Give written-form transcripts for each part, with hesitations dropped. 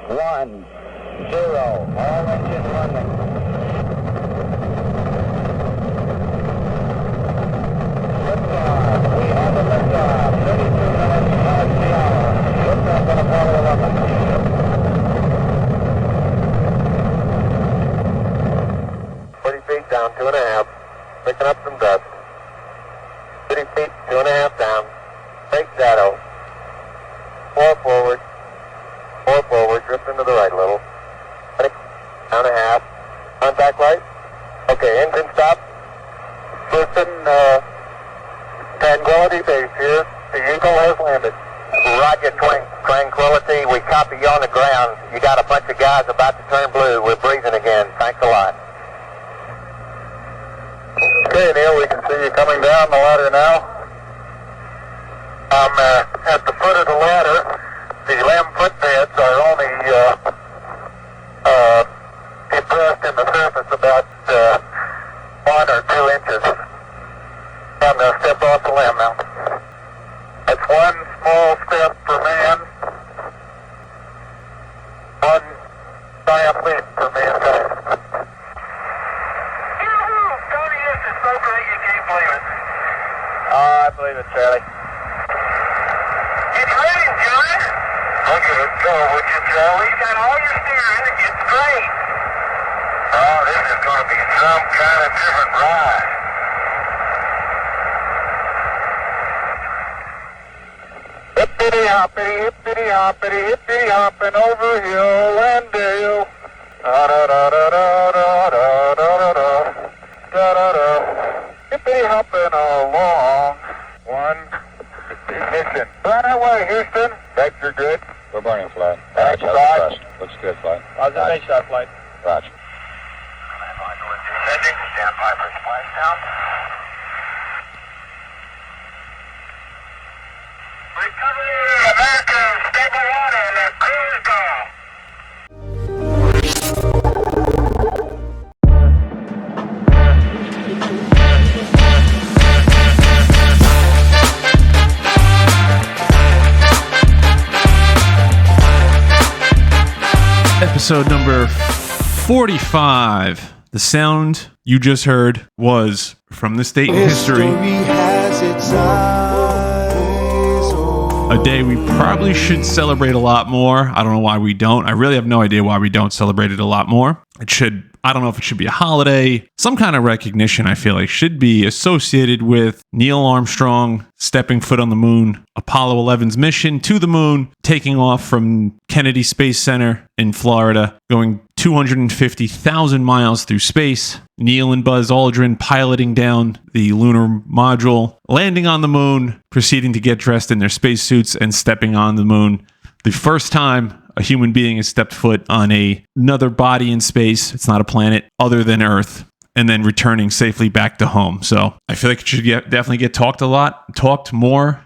1, 0. All engine running. Liftoff. We have a liftoff. 32 minutes past the hour. Liftoff on Apollo 11. 40 feet down, 2.5. Picking up some dust. 30 feet, 2.5 down. Fake shadow. 4 forward. 4 forward. Drift into the right a little. 20, down a half. Contact light. Okay, engine stop. Houston, Tranquility Base here. The Eagle has landed. Roger, Tranquility. We copy you on the ground. You got a bunch of guys about to turn blue. We're breathing again. Thanks a lot. Okay, Neil, we can see you coming down the ladder now. I'm at the foot of the ladder. The limb footpads are only depressed in the surface about 1 or 2 inches. I'm going to step off the limb now. That's 1 small step for man, 1 giant leap for mankind. Tony, this is so great you can't believe it. I believe it, Charlie. It's raining, Johnny. Look at it go, would you, Charlie? You got all your steering. It's great. Oh, this is going to be some kind of different ride. Hippity hoppity, hippity hopping over hill and dale. Da da da da da da da da da da da. Hippity hopping along. 1 ignition. Right away, Houston. Vector good. We're burning flat. That's right. Looks good, flight. How's the base shot flight? Roger. Descending. Stand by for splashdown. Recovery, America, stable water, and the cruise call. Episode number 45. The sound you just heard was from this date in history. A day we probably should celebrate a lot more. I don't know why we don't. I really have no idea why we don't celebrate it a lot more. I don't know if it should be a holiday. Some kind of recognition, I feel like, should be associated with Neil Armstrong stepping foot on the moon, Apollo 11's mission to the moon, taking off from Kennedy Space Center in Florida, going 250,000 miles through space. Neil and Buzz Aldrin piloting down the lunar module, landing on the moon, proceeding to get dressed in their spacesuits and stepping on the moon. The first time a human being has stepped foot on another body in space. It's not a planet other than Earth, and then returning safely back to home. So I feel like it should definitely get talked a lot about more.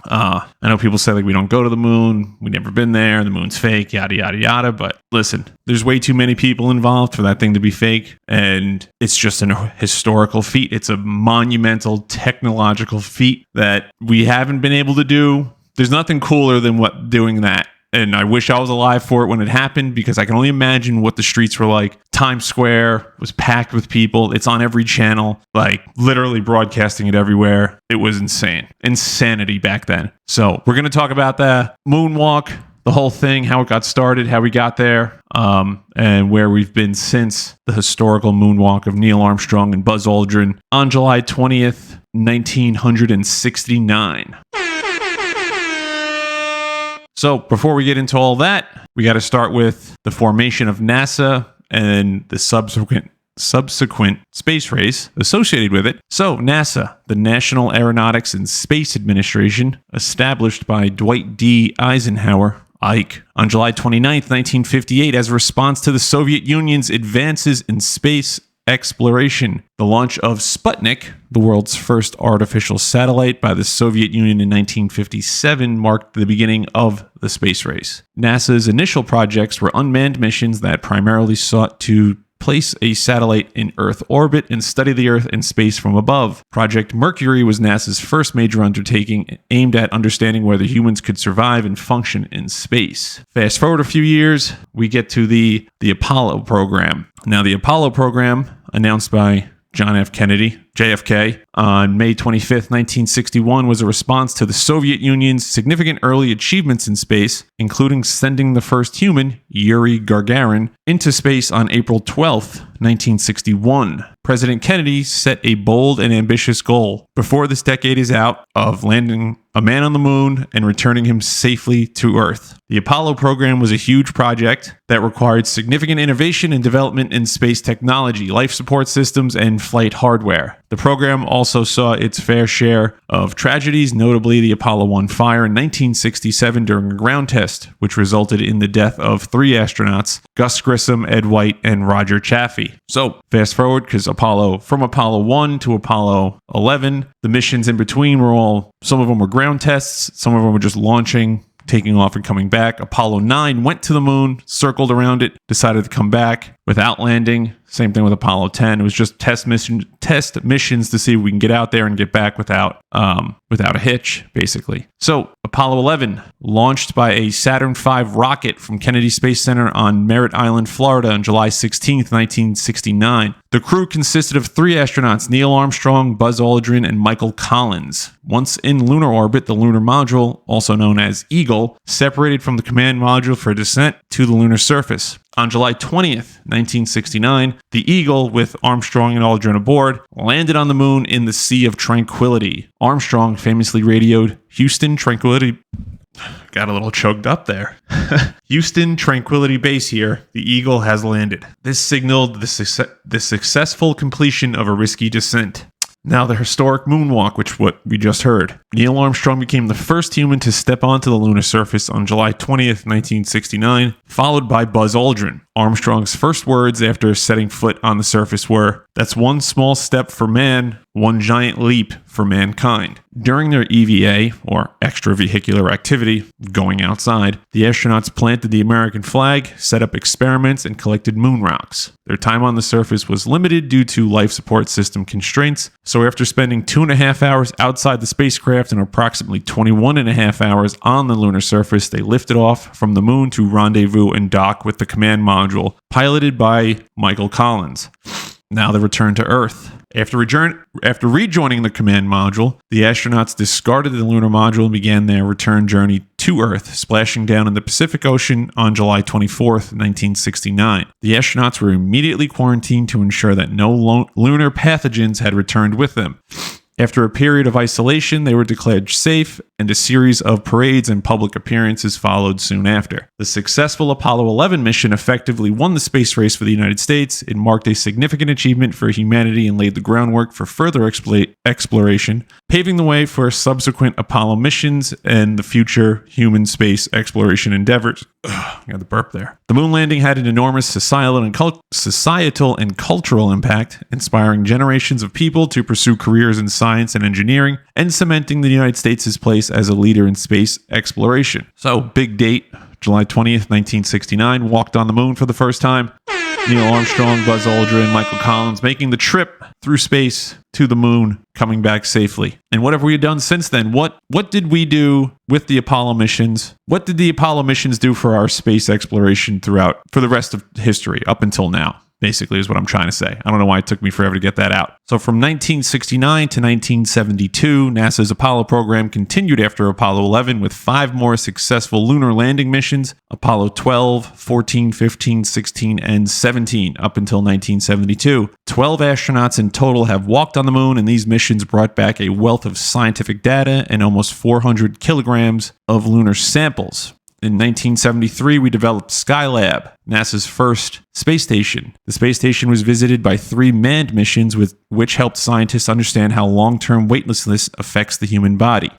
I know people say like we don't go to the moon, we've never been there, the moon's fake, yada yada yada. But listen, there's way too many people involved for that thing to be fake, and it's just a historical feat. It's a monumental technological feat that we haven't been able to do. There's nothing cooler than doing that. And I wish I was alive for it when it happened, because I can only imagine what the streets were like. Times Square was packed with people. It's on every channel, like literally broadcasting it everywhere. It was insane. Insanity back then. So we're going to talk about the moonwalk, the whole thing, how it got started, how we got there, and where we've been since the historical moonwalk of Neil Armstrong and Buzz Aldrin on July 20th, 1969. So before we get into all that, we got to start with the formation of NASA and the subsequent space race associated with it. So NASA, the National Aeronautics and Space Administration, established by Dwight D. Eisenhower, Ike, on July 29th, 1958, as a response to the Soviet Union's advances in space exploration. The launch of Sputnik, the world's first artificial satellite by the Soviet Union in 1957, marked the beginning of the space race. NASA's initial projects were unmanned missions that primarily sought to place a satellite in Earth orbit and study the Earth and space from above. Project Mercury was NASA's first major undertaking aimed at understanding whether humans could survive and function in space. Fast forward a few years, we get to the Apollo program. Now, the Apollo program, announced by John F. Kennedy, JFK, on May 25th, 1961, was a response to the Soviet Union's significant early achievements in space, including sending the first human, Yuri Gagarin, into space on April 12th, 1961. President Kennedy set a bold and ambitious goal before this decade is out of landing a man on the moon and returning him safely to Earth. The Apollo program was a huge project that required significant innovation and development in space technology, life support systems, and flight hardware. The program also saw its fair share of tragedies, notably the Apollo 1 fire in 1967 during a ground test, which resulted in the death of 3 astronauts, Gus Grissom, Ed White, and Roger Chaffee. So, fast forward, because from Apollo 1 to Apollo 11, the missions in between some of them were ground tests, some of them were just launching, taking off and coming back. Apollo 9 went to the moon, circled around it, decided to come back without landing. Same thing with Apollo 10. It was just test missions to see if we can get out there and get back without a hitch, basically. So Apollo 11, launched by a Saturn V rocket from Kennedy Space Center on Merritt Island, Florida on July 16th, 1969. The crew consisted of 3 astronauts, Neil Armstrong, Buzz Aldrin, and Michael Collins. Once in lunar orbit, the lunar module, also known as Eagle, separated from the command module for descent to the lunar surface. On July 20th, 1969, the Eagle, with Armstrong and Aldrin aboard, landed on the moon in the Sea of Tranquility. Armstrong famously radioed, "Houston, Tranquility..." Got a little choked up there. "Houston, Tranquility Base here. The Eagle has landed." This signaled the successful completion of a risky descent. Now the historic moonwalk, which what we just heard. Neil Armstrong became the first human to step onto the lunar surface on July 20th, 1969, followed by Buzz Aldrin. Armstrong's first words after setting foot on the surface were, "That's one small step for man, one giant leap for mankind." During their EVA, or extravehicular activity, going outside, the astronauts planted the American flag, set up experiments, and collected moon rocks. Their time on the surface was limited due to life support system constraints, so after spending 2.5 hours outside the spacecraft and approximately 21.5 hours on the lunar surface, they lifted off from the moon to rendezvous and dock with the command module, piloted by Michael Collins. Now the return to Earth. After rejoining the command module, the astronauts discarded the lunar module and began their return journey to Earth, splashing down in the Pacific Ocean on July 24th, 1969. The astronauts were immediately quarantined to ensure that no lunar pathogens had returned with them. After a period of isolation, they were declared safe, and a series of parades and public appearances followed soon after. The successful Apollo 11 mission effectively won the space race for the United States. It marked a significant achievement for humanity and laid the groundwork for further exploration, paving the way for subsequent Apollo missions and the future human space exploration endeavors. I got the burp there. The moon landing had an enormous societal and cultural impact, inspiring generations of people to pursue careers in science and engineering, and cementing the United States' place as a leader in space exploration. So, big date, July 20th, 1969, walked on the moon for the first time. Neil Armstrong, Buzz Aldrin, Michael Collins making the trip through space to the moon, coming back safely. And what have we done since then? What did we do with the Apollo missions? What did the Apollo missions do for our space exploration for the rest of history up until now? Basically is what I'm trying to say. I don't know why it took me forever to get that out. So from 1969 to 1972, NASA's Apollo program continued after Apollo 11 with 5 more successful lunar landing missions: Apollo 12, 14, 15, 16, and 17 up until 1972. 12 astronauts in total have walked on the moon, and these missions brought back a wealth of scientific data and almost 400 kilograms of lunar samples. In 1973, we developed Skylab, NASA's first space station. The space station was visited by 3 manned missions, which helped scientists understand how long-term weightlessness affects the human body.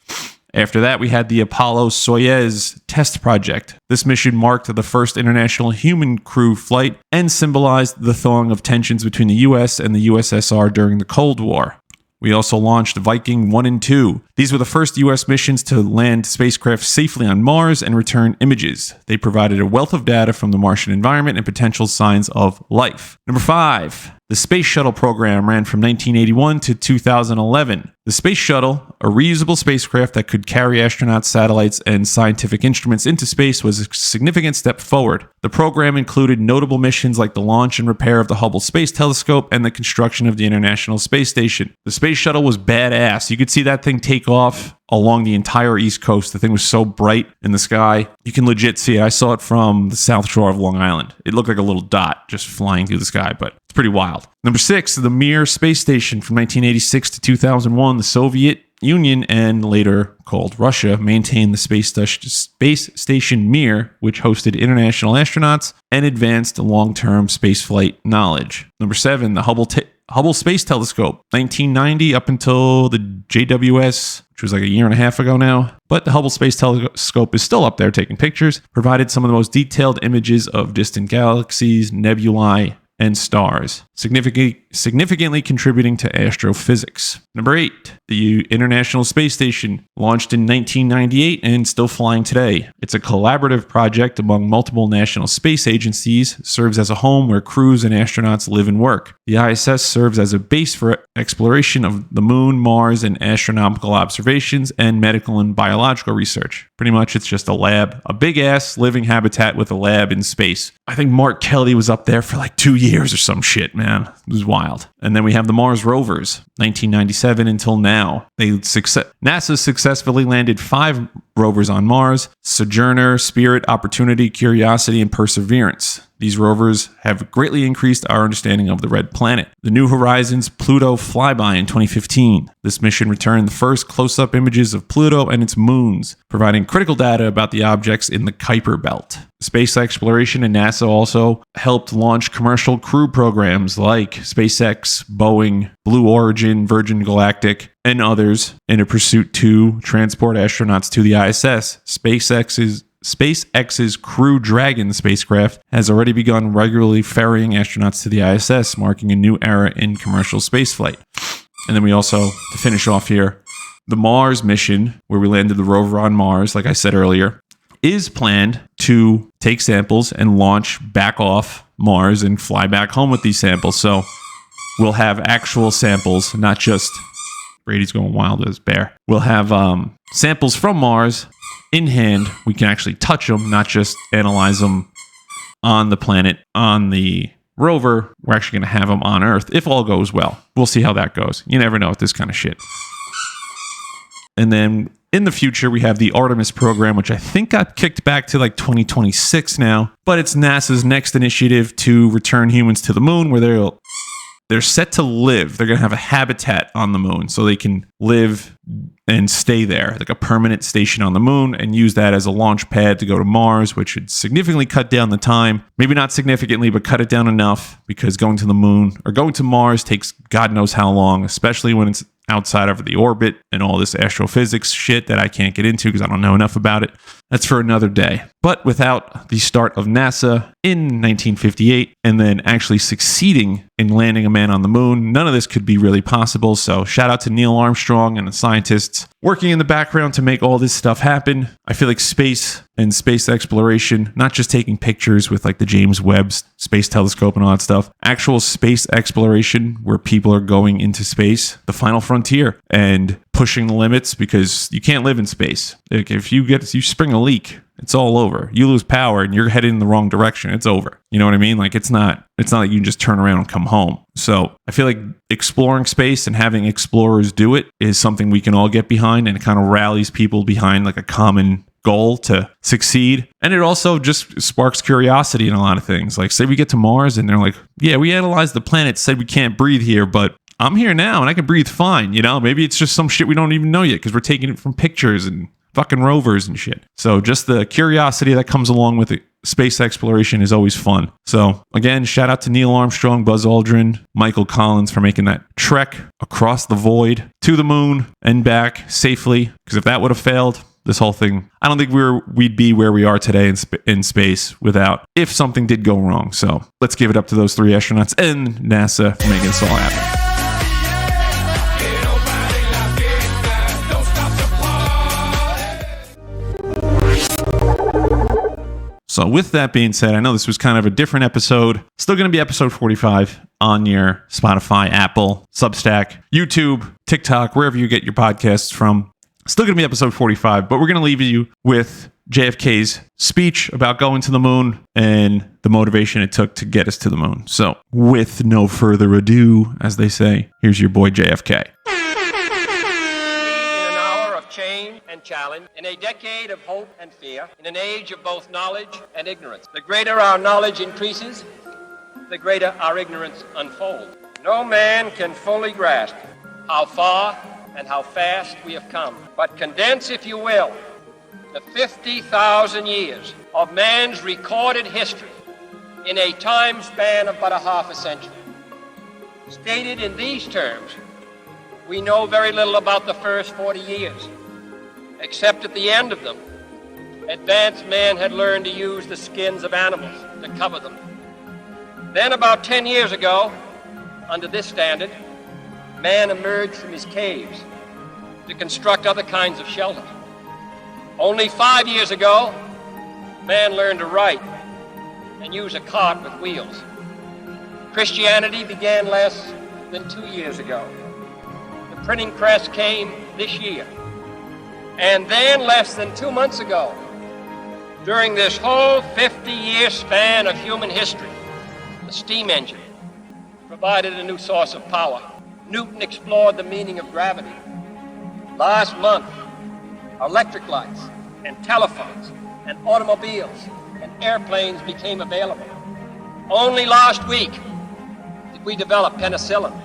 After that, we had the Apollo-Soyuz test project. This mission marked the first international human crew flight and symbolized the thawing of tensions between the U.S. and the USSR during the Cold War. We also launched Viking 1 and 2. These were the first U.S. missions to land spacecraft safely on Mars and return images. They provided a wealth of data from the Martian environment and potential signs of life. Number 5. The Space Shuttle program ran from 1981 to 2011. The Space Shuttle, a reusable spacecraft that could carry astronauts, satellites, and scientific instruments into space, was a significant step forward. The program included notable missions like the launch and repair of the Hubble Space Telescope and the construction of the International Space Station. The Space Shuttle was badass. You could see that thing take off along the entire East Coast. The thing was so bright in the sky. You can legit see it. I saw it from the South Shore of Long Island. It looked like a little dot just flying through the sky, but it's pretty wild. Number 6, the Mir space station from 1986 to 2001. The Soviet Union, and later called Russia, maintained the space station Mir, which hosted international astronauts and advanced long-term spaceflight knowledge. Number 7, the Hubble Space Telescope, 1990 up until the JWS, which was like a year and a half ago now. But the Hubble Space Telescope is still up there taking pictures, provided some of the most detailed images of distant galaxies, nebulae, and stars, significantly contributing to astrophysics. Number 8, the International Space Station, launched in 1998 and still flying today. It's a collaborative project among multiple national space agencies, serves as a home where crews and astronauts live and work. The ISS serves as a base for exploration of the moon, Mars, and astronomical observations and medical and biological research. Pretty much it's just a lab, a big-ass living habitat with a lab in space. I think Mark Kelly was up there for like 2 years or some shit, man. It was wild. And then we have the Mars rovers, 1997 until now. NASA successfully landed 5 rovers on Mars: Sojourner, Spirit, Opportunity, Curiosity, and Perseverance. These rovers have greatly increased our understanding of the red planet. The New Horizons Pluto flyby in 2015. This mission returned the first close-up images of Pluto and its moons, providing critical data about the objects in the Kuiper Belt. Space exploration and NASA also helped launch commercial crew programs like SpaceX, Boeing, Blue Origin, Virgin Galactic, and others in a pursuit to transport astronauts to the ISS. SpaceX's Crew Dragon spacecraft has already begun regularly ferrying astronauts to the ISS, marking a new era in commercial spaceflight. And then we also, to finish off here, the Mars mission, where we landed the rover on Mars, like I said earlier, is planned to take samples and launch back off Mars and fly back home with these samples. So we'll have actual samples, not just Brady's going wild as bear. We'll have samples from Mars in hand. We can actually touch them, not just analyze them on the planet, on the rover. We're actually going to have them on Earth if all goes well. We'll see how that goes. You never know with this kind of shit. And then in the future, we have the Artemis program, which I think got kicked back to like 2026 now. But it's NASA's next initiative to return humans to the moon, where they're set to live. They're going to have a habitat on the moon so they can live and stay there, like a permanent station on the moon, and use that as a launch pad to go to Mars, which would significantly cut down the time. Maybe not significantly, but cut it down enough, because going to the moon or going to Mars takes God knows how long, especially when it's outside of the orbit and all this astrophysics shit that I can't get into because I don't know enough about it. That's for another day. But without the start of NASA in 1958 and then actually succeeding in landing a man on the moon, none of this could be really possible. So shout out to Neil Armstrong and the scientists working in the background to make all this stuff happen. I feel like space and space exploration, not just taking pictures with like the James Webb Space Telescope and all that stuff, actual space exploration where people are going into space, the final frontier, and pushing the limits, because you can't live in space. Like if you spring a leak, it's all over. You lose power and you're headed in the wrong direction, it's over. You know what I mean? Like it's not like you can just turn around and come home. So I feel like exploring space and having explorers do it is something we can all get behind, and it kind of rallies people behind like a common goal to succeed. And it also just sparks curiosity in a lot of things. Like say we get to Mars and they're like, yeah, we analyzed the planet, said we can't breathe here, but I'm here now and I can breathe fine. You know, maybe it's just some shit we don't even know yet because we're taking it from pictures and fucking rovers and shit. So just the curiosity that comes along with it, space exploration, is always fun. So again, shout out to Neil Armstrong, Buzz Aldrin, Michael Collins for making that trek across the void to the moon and back safely. Because if that would have failed, this whole thing, I don't think we'd be where we are today in space without, if something did go wrong. So let's give it up to those 3 astronauts and NASA for making this all happen. So with that being said, I know this was kind of a different episode. Still going to be episode 45 on your Spotify, Apple, Substack, YouTube, TikTok, wherever you get your podcasts from. Still going to be episode 45, but we're going to leave you with JFK's speech about going to the moon and the motivation it took to get us to the moon. So with no further ado, as they say, here's your boy JFK. Change and challenge, in a decade of hope and fear, in an age of both knowledge and ignorance. The greater our knowledge increases, the greater our ignorance unfolds. No man can fully grasp how far and how fast we have come. But condense, if you will, the 50,000 years of man's recorded history in a time span of but a half a century. Stated in these terms, we know very little about the first 40 years. Except at the end of them, advanced man had learned to use the skins of animals to cover them. Then about 10 years ago, under this standard, man emerged from his caves to construct other kinds of shelter. Only 5 years ago, man learned to write and use a cart with wheels. Christianity began less than 2 years ago. The printing press came this year. And then less than 2 months ago, during this whole 50-year span of human history, the steam engine provided a new source of power. Newton explored the meaning of gravity. Last month, electric lights and telephones and automobiles and airplanes became available. Only last week did we develop penicillin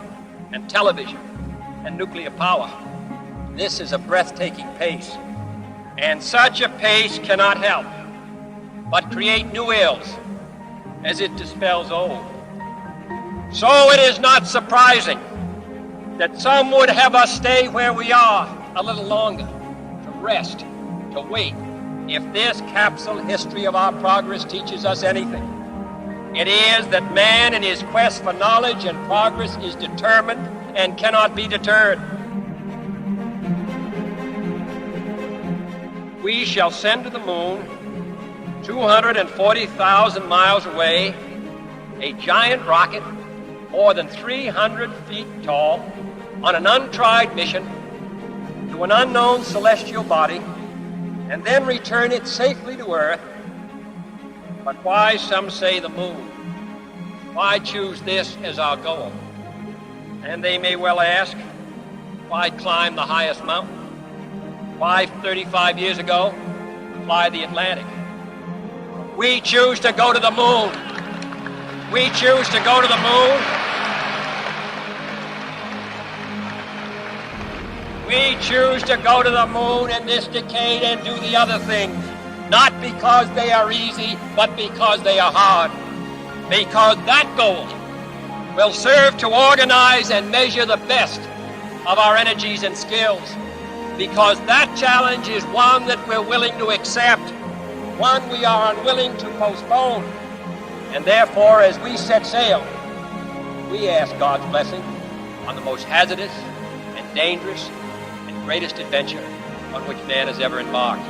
and television and nuclear power. This is a breathtaking pace, and such a pace cannot help but create new ills as it dispels old. So it is not surprising that some would have us stay where we are a little longer, to rest, to wait. If this capsule history of our progress teaches us anything, it is that man in his quest for knowledge and progress is determined and cannot be deterred. We shall send to the moon, 240,000 miles away, a giant rocket more than 300 feet tall on an untried mission to an unknown celestial body, and then return it safely to Earth. But why, some say, the moon? Why choose this as our goal? And they may well ask, why climb the highest mountain? Why 35 years ago fly the Atlantic? We choose to go to the moon. We choose to go to the moon. We choose to go to the moon in this decade and do the other things, not because they are easy, but because they are hard. Because that goal will serve to organize and measure the best of our energies and skills. Because that challenge is one that we're willing to accept, one we are unwilling to postpone. And therefore, as we set sail, we ask God's blessing on the most hazardous and dangerous and greatest adventure on which man has ever embarked.